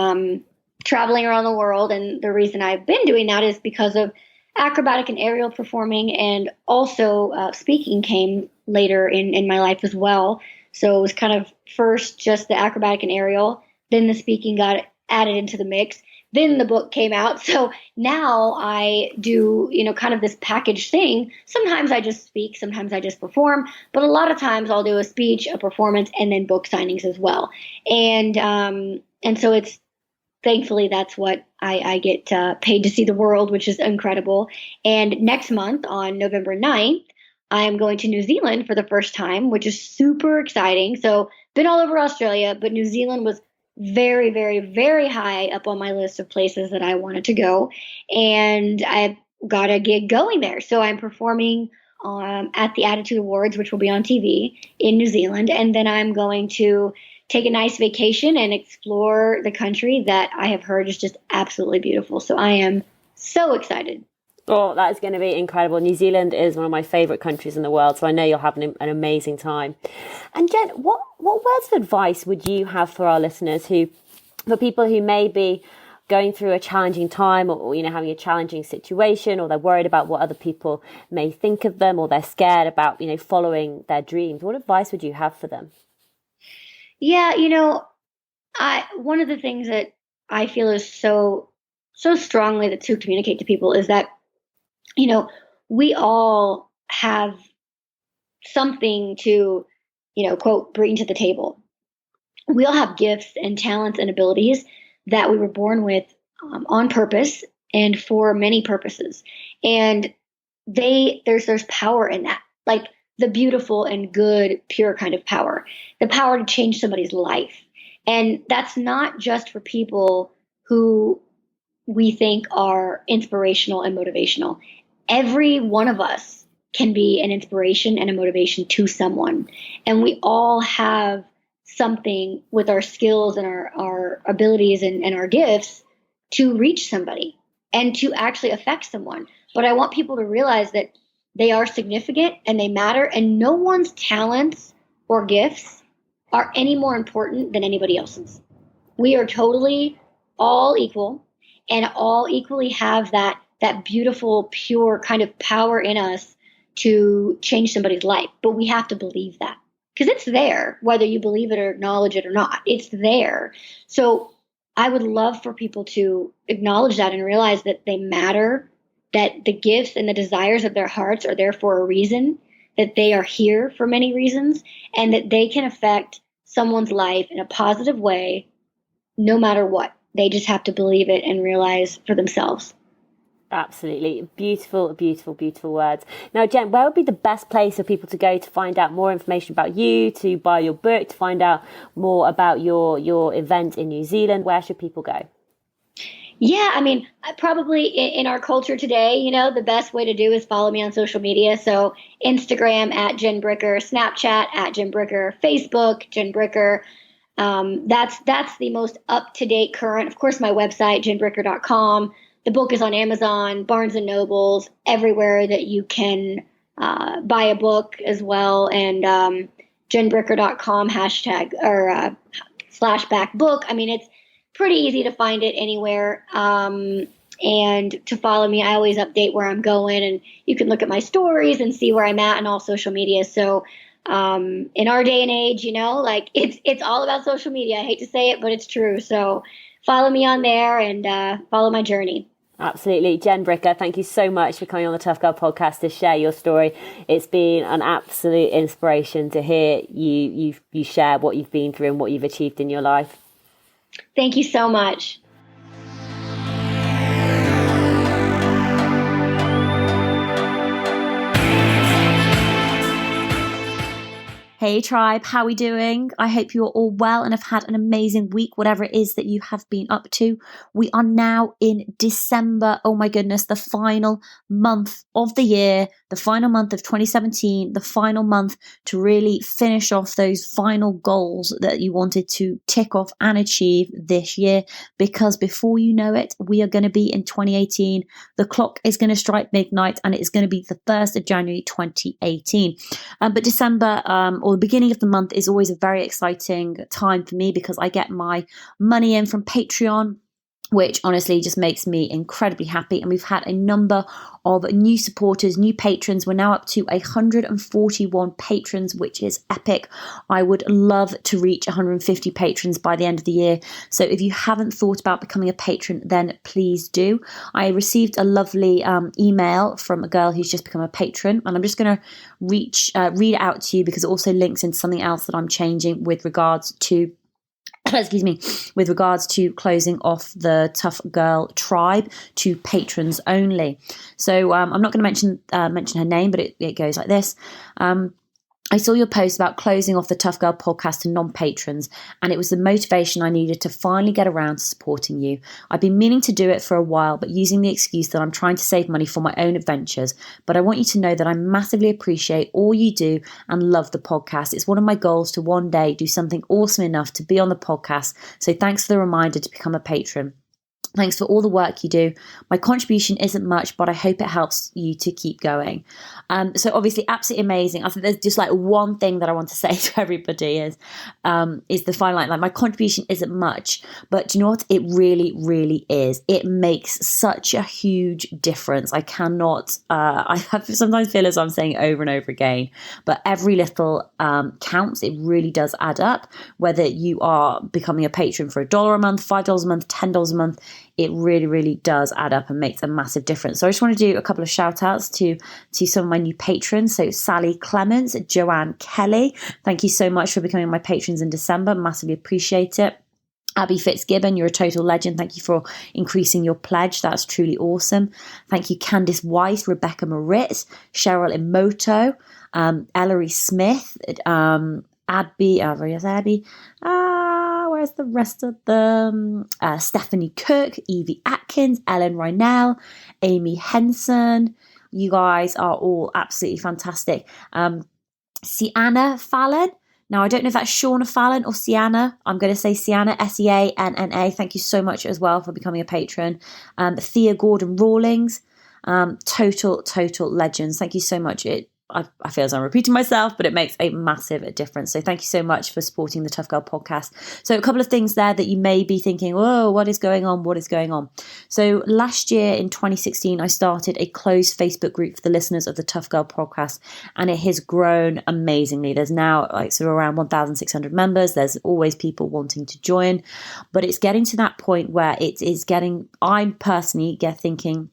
traveling around the world. And the reason I've been doing that is because of acrobatic and aerial performing, and also speaking came later in my life as well. So it was kind of first just the acrobatic and aerial, then the speaking got added into the mix. Then the book came out. So now I do, kind of this package thing. Sometimes I just speak, sometimes I just perform, but a lot of times I'll do a speech, a performance, and then book signings as well. And so thankfully that's what I get paid to see the world, which is incredible. And next month on November 9th, I am going to New Zealand for the first time, which is super exciting. So been all over Australia, but New Zealand was very, very, very high up on my list of places that I wanted to go. And I've got a gig going there. So I'm performing at the Attitude Awards, which will be on TV in New Zealand. And then I'm going to take a nice vacation and explore the country that I have heard is just absolutely beautiful. So I am so excited. Oh, that's going to be incredible. New Zealand is one of my favourite countries in the world, so I know you'll have an amazing time. And Jen, what words of advice would you have for our listeners, for people who may be going through a challenging time, or having a challenging situation, or they're worried about what other people may think of them, or they're scared about following their dreams? What advice would you have for them? Yeah, one of the things that I feel is so strongly to communicate to people is that we all have something to, quote, bring to the table. We all have gifts and talents and abilities that we were born with on purpose and for many purposes. And there's power in that, like the beautiful and good, pure kind of power, the power to change somebody's life. And that's not just for people who we think are inspirational and motivational. Every one of us can be an inspiration and a motivation to someone. And we all have something with our skills and our abilities and our gifts to reach somebody and to actually affect someone. But I want people to realize that they are significant and they matter, and no one's talents or gifts are any more important than anybody else's. We are totally all equal, and all equally have that beautiful, pure kind of power in us to change somebody's life. But we have to believe that, because it's there, whether you believe it or acknowledge it or not. It's there. So I would love for people to acknowledge that and realize that they matter, that the gifts and the desires of their hearts are there for a reason, that they are here for many reasons, and that they can affect someone's life in a positive way, no matter what. They just have to believe it and realize for themselves. Absolutely. Beautiful, beautiful, beautiful words. Now, Jen, where would be the best place for people to go to find out more information about you, to buy your book, to find out more about your event in New Zealand? Where should people go? Yeah, I mean, probably in our culture today, the best way to do is follow me on social media. So Instagram at Jen Bricker, Snapchat at Jen Bricker, Facebook, Jen Bricker. That's the most up-to-date current. Of course, my website, jenbricker.com. The book is on Amazon, Barnes & Nobles, everywhere that you can buy a book as well. And jenbricker.com hashtag or /back book. I mean, it's pretty easy to find it anywhere. And to follow me, I always update where I'm going. And you can look at my stories and see where I'm at on all social media. So in our day and age, like it's all about social media. I hate to say it, but it's true. So follow me on there and follow my journey. Absolutely. Jen Bricker, thank you so much for coming on the Tough Girl podcast to share your story. It's been an absolute inspiration to hear you share what you've been through and what you've achieved in your life. Thank you so much. Hey tribe, how are we doing? I hope you're all well and have had an amazing week, whatever it is that you have been up to. We are now in December. Oh my goodness, the final month of the year, the final month of 2017, the final month to really finish off those final goals that you wanted to tick off and achieve this year. Because before you know it, we are going to be in 2018. The clock is going to strike midnight and it is going to be the 1st of January 2018. But December, or the beginning of the month, is always a very exciting time for me because I get my money in from Patreon, which honestly just makes me incredibly happy. And we've had a number of new supporters, new patrons. We're now up to 141 patrons, which is epic. I would love to reach 150 patrons by the end of the year. So if you haven't thought about becoming a patron, then please do. I received a lovely email from a girl who's just become a patron, and I'm just going to read it out to you because it also links into something else that I'm changing with regards to with regards to closing off the Tough Girl tribe to patrons only. So I'm not going to mention her name, but it goes like this. I saw your post about closing off the Tough Girl podcast to non-patrons, and it was the motivation I needed to finally get around to supporting you. I've been meaning to do it for a while, but using the excuse that I'm trying to save money for my own adventures. But I want you to know that I massively appreciate all you do and love the podcast. It's one of my goals to one day do something awesome enough to be on the podcast. So thanks for the reminder to become a patron. Thanks for all the work you do. My contribution isn't much, but I hope it helps you to keep going. So obviously, absolutely amazing. I think there's just like one thing that I want to say to everybody is the final line. Like, my contribution isn't much, but do you know what? It really, really is. It makes such a huge difference. I cannot. I sometimes feel as I'm saying it over and over again, but every little counts. It really does add up. Whether you are becoming a patron for $1 a month, $5 a month, $10 a month. It really, really does add up and makes a massive difference. So I just want to do a couple of shout outs to some of my new patrons. So Sally Clements, Joanne Kelly, thank you so much for becoming my patrons in December. Massively appreciate it. Abby Fitzgibbon, you're a total legend. Thank you for increasing your pledge. That's truly awesome. Thank you, Candice Weiss, Rebecca Moritz, Cheryl Emoto, Ellery Smith, Abby, where's the rest of them? Stephanie Cook, Evie Atkins, Ellen Rynell, Amy Henson. You guys are all absolutely fantastic. Sienna Fallon. Now, I don't know if that's Shauna Fallon or Sienna. I'm going to say Sienna, Seanna. Thank you so much as well for becoming a patron. Thea Gordon Rawlings. Total legends. Thank you so much. I feel as I'm repeating myself, but it makes a massive difference. So thank you so much for supporting the Tough Girl podcast. So a couple of things there that you may be thinking, whoa, what is going on? What is going on? So last year in 2016, I started a closed Facebook group for the listeners of the Tough Girl podcast, and it has grown amazingly. There's now around 1,600 members. There's always people wanting to join, but it's getting to that point where it is getting, I'm personally thinking,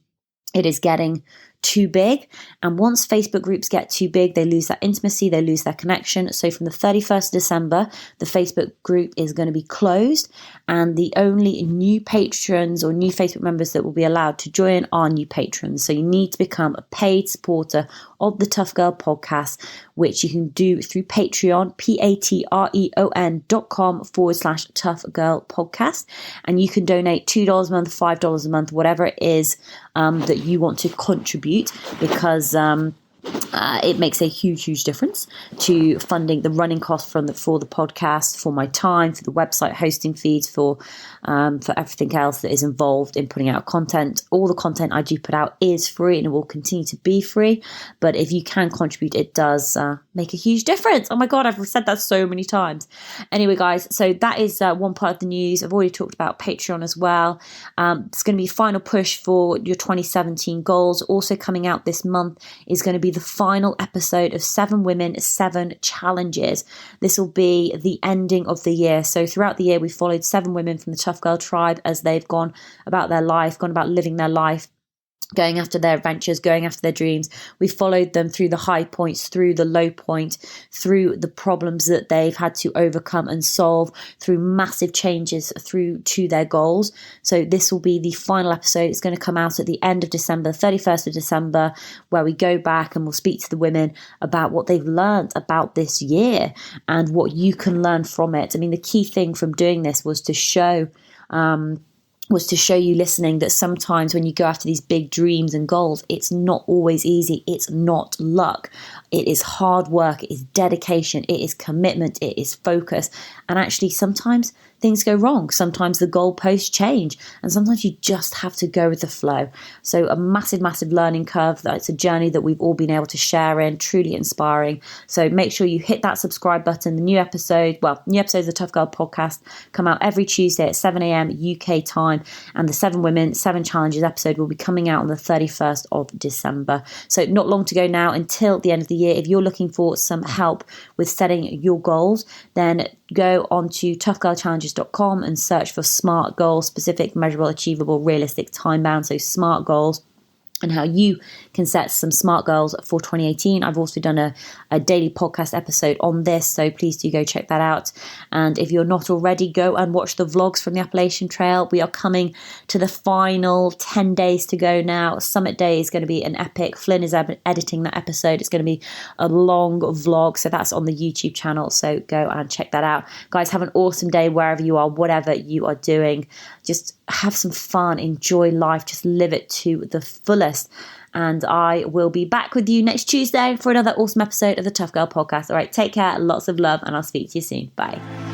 it is getting too big. And once Facebook groups get too big, they lose that intimacy, they lose their connection. So from the 31st of December, the Facebook group is going to be closed, and the only new patrons or new Facebook members that will be allowed to join are new patrons. So you need to become a paid supporter of the Tough Girl podcast, which you can do through Patreon, patreon.com/Tough Girl podcast. And you can donate $2 a month, $5 a month, whatever it is that you want to contribute, because it makes a huge difference to funding the running costs for the podcast, for my time, for the website hosting fees, for everything else that is involved in putting out content. All the content I do put out is free, and it will continue to be free. But if you can contribute, it does make a huge difference. Oh my God, I've said that so many times. Anyway, guys, so that is one part of the news. I've already talked about Patreon as well. It's going to be a final push for your 2017 goals. Also coming out this month is going to be the final episode of 7 Women, 7 Challenges. This will be the ending of the year. So throughout the year, we followed 7 women from the Tough Girl tribe as they've gone about their life, gone about living their life, going after their adventures, going after their dreams. We followed them through the high points, through the low point, through the problems that they've had to overcome and solve, through massive changes through to their goals. So this will be the final episode. It's going to come out at the end of December, 31st of December, where we go back and we'll speak to the women about what they've learned about this year and what you can learn from it. I mean, the key thing from doing this was to show you listening that sometimes when you go after these big dreams and goals, it's not always easy. It's not luck. It is hard work. It is dedication. It is commitment. It is focus. And actually, sometimes things go wrong. Sometimes the goalposts change, and sometimes you just have to go with the flow. So a massive learning curve. That's a journey that we've all been able to share in, truly inspiring. So make sure you hit that subscribe button. The new episodes of the Tough Girl podcast come out every Tuesday at 7 a.m. UK time, and the 7 Women, 7 Challenges episode will be coming out on the 31st of December. So not long to go now until the end of the year. If you're looking for some help with setting your goals, then go on to toughgirlchallenges.com and search for SMART goals, specific, measurable, achievable, realistic, time-bound. So SMART goals, and how you can set some SMART goals for 2018. I've also done a daily podcast episode on this, so please do go check that out. And if you're not already, go and watch the vlogs from the Appalachian Trail. We are coming to the final 10 days to go now. Summit Day is going to be an epic. Flynn is editing that episode. It's going to be a long vlog, so that's on the YouTube channel, so go and check that out. Guys, have an awesome day wherever you are, whatever you are doing. Just have some fun, enjoy life, just live it to the fullest. And I will be back with you next Tuesday for another awesome episode of the Tough Girl podcast. All right, take care, lots of love, and I'll speak to you soon. Bye.